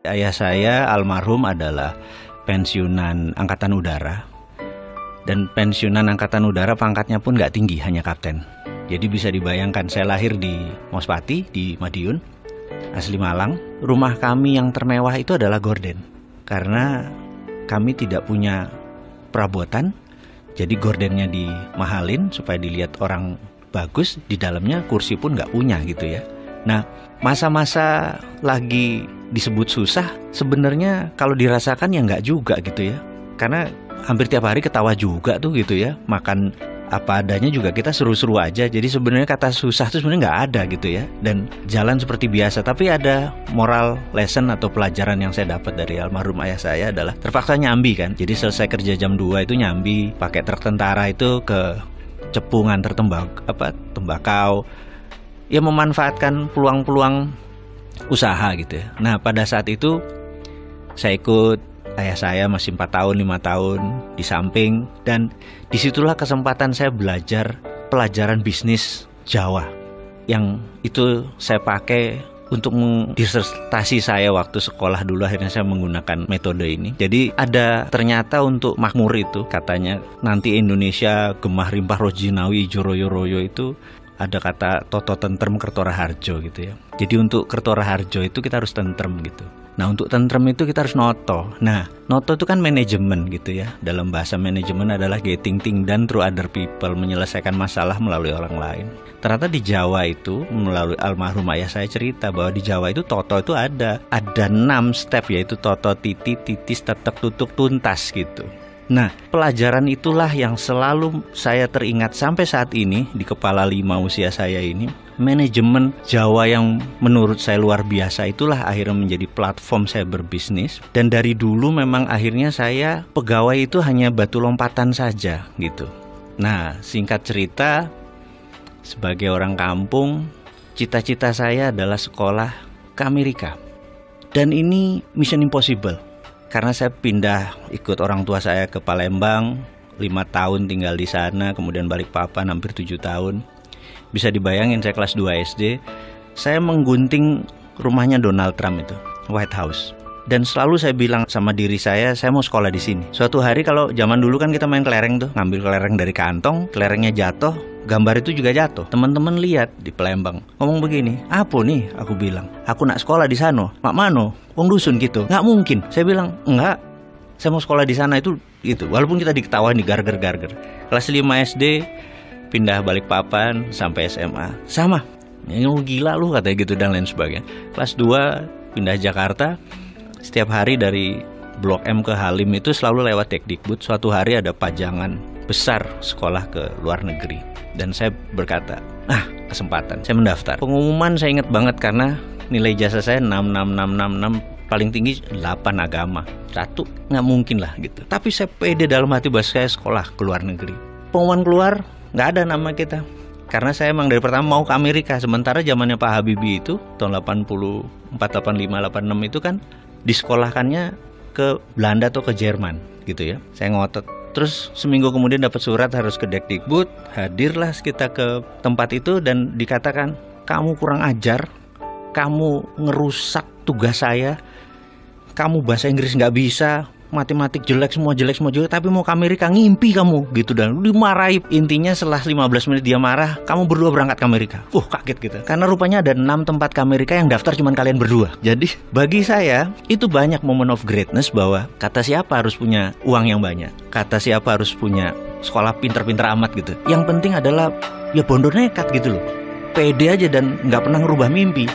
Ayah saya almarhum adalah pensiunan Angkatan Udara. Dan pensiunan Angkatan Udara pangkatnya pun nggak tinggi, hanya kapten. Jadi bisa dibayangkan, saya lahir di Mospati, di Madiun, asli Malang. Rumah kami yang termewah itu adalah gorden. Karena kami tidak punya perabotan, jadi gordennya dimahalin supaya dilihat orang bagus. Di dalamnya kursi pun nggak punya gitu ya. Nah, masa-masa lagi disebut susah, sebenarnya kalau dirasakan ya nggak juga gitu ya. Karena hampir tiap hari ketawa juga tuh gitu ya. Makan apa adanya juga kita seru-seru aja. Jadi sebenarnya kata susah tuh sebenarnya nggak ada gitu ya. Dan jalan seperti biasa. Tapi ada moral lesson atau pelajaran yang saya dapat dari almarhum ayah saya adalah terpaksa nyambi kan. Jadi selesai kerja jam 2 itu nyambi, pakai truk tentara itu ke cepungan tembakau. Ya memanfaatkan peluang-peluang usaha gitu ya. Nah pada saat itu saya ikut ayah saya masih 4 tahun, 5 tahun di samping. Dan disitulah kesempatan saya belajar pelajaran bisnis Jawa. Yang itu saya pakai untuk disertasi saya waktu sekolah dulu. Akhirnya saya menggunakan metode ini. Jadi ada ternyata untuk makmur itu katanya nanti Indonesia gemah rimpah rojinawi ijo royo royo itu ada kata toto tentrem kertora harjo gitu ya. Jadi untuk kertora harjo itu kita harus tentrem gitu. Nah untuk tentrem itu kita harus noto. Nah noto itu kan manajemen gitu ya. Dalam bahasa manajemen adalah getting things done through other people, menyelesaikan masalah melalui orang lain. Ternyata di Jawa itu melalui almarhum ayah saya cerita bahwa di Jawa itu toto itu ada 6 step, yaitu toto, titi, titis, tetek, tutuk, tuntas gitu. Nah, pelajaran itulah yang selalu saya teringat sampai saat ini di kepala 5 usia saya ini. Manajemen Jawa yang menurut saya luar biasa itulah akhirnya menjadi platform saya berbisnis. Dan dari dulu memang akhirnya saya pegawai itu hanya batu lompatan saja gitu. Nah, singkat cerita, sebagai orang kampung, cita-cita saya adalah sekolah ke Amerika. Dan ini mission impossible. Karena saya pindah ikut orang tua saya ke Palembang, 5 tahun tinggal di sana, kemudian balik papan hampir 7 tahun. Bisa dibayangin saya kelas 2 SD, saya menggunting rumahnya Donald Trump itu, White House. Dan selalu saya bilang sama diri saya mau sekolah di sini. Suatu hari kalau zaman dulu kan kita main kelereng tuh, ngambil kelereng dari kantong, kelerengnya jatuh, gambar itu juga jatuh. Teman-teman lihat di Palembang, ngomong begini, apa nih? Aku bilang, aku nak sekolah di sana. Mak mano? Wong dusun gitu. Nggak mungkin. Saya bilang, enggak. Saya mau sekolah di sana itu gitu. Walaupun kita diketawain di garger-garger. Kelas 5 SD pindah Balikpapan sampai SMA. Sama. Ini lu gila lu katanya gitu dan lain sebagainya. Kelas 2 pindah Jakarta. Setiap hari dari Blok M ke Halim itu selalu lewat Tekdikbud. Suatu hari ada pajangan besar sekolah ke luar negeri. Dan saya berkata, kesempatan. Saya mendaftar. Pengumuman saya ingat banget karena nilai ijazah saya 6, paling tinggi 8 agama. 1, nggak mungkin lah gitu. Tapi saya pede dalam hati bahwa saya sekolah ke luar negeri. Pengumuman keluar, nggak ada nama kita. Karena saya emang dari pertama mau ke Amerika. Sementara zamannya Pak Habibie itu, tahun 84, 85, 86 itu kan disekolahkannya ke Belanda atau ke Jerman gitu ya. Saya ngotot. Terus seminggu kemudian dapat surat harus ke Dekdikbud. Hadirlah kita ke tempat itu dan dikatakan, kamu kurang ajar, kamu ngerusak tugas saya, kamu bahasa Inggris nggak bisa, matematik jelek semua, tapi mau ke Amerika, ngimpi kamu gitu. Dan dimarahi. Intinya setelah 15 menit dia marah, kamu berdua berangkat ke Amerika. Kaget gitu. Karena rupanya ada 6 tempat ke Amerika yang daftar cuma kalian berdua. Jadi bagi saya itu banyak moment of greatness bahwa kata siapa harus punya uang yang banyak, kata siapa harus punya sekolah pinter-pinter amat gitu. Yang penting adalah ya bondo nekat gitu loh, pede aja dan nggak pernah ngerubah mimpi.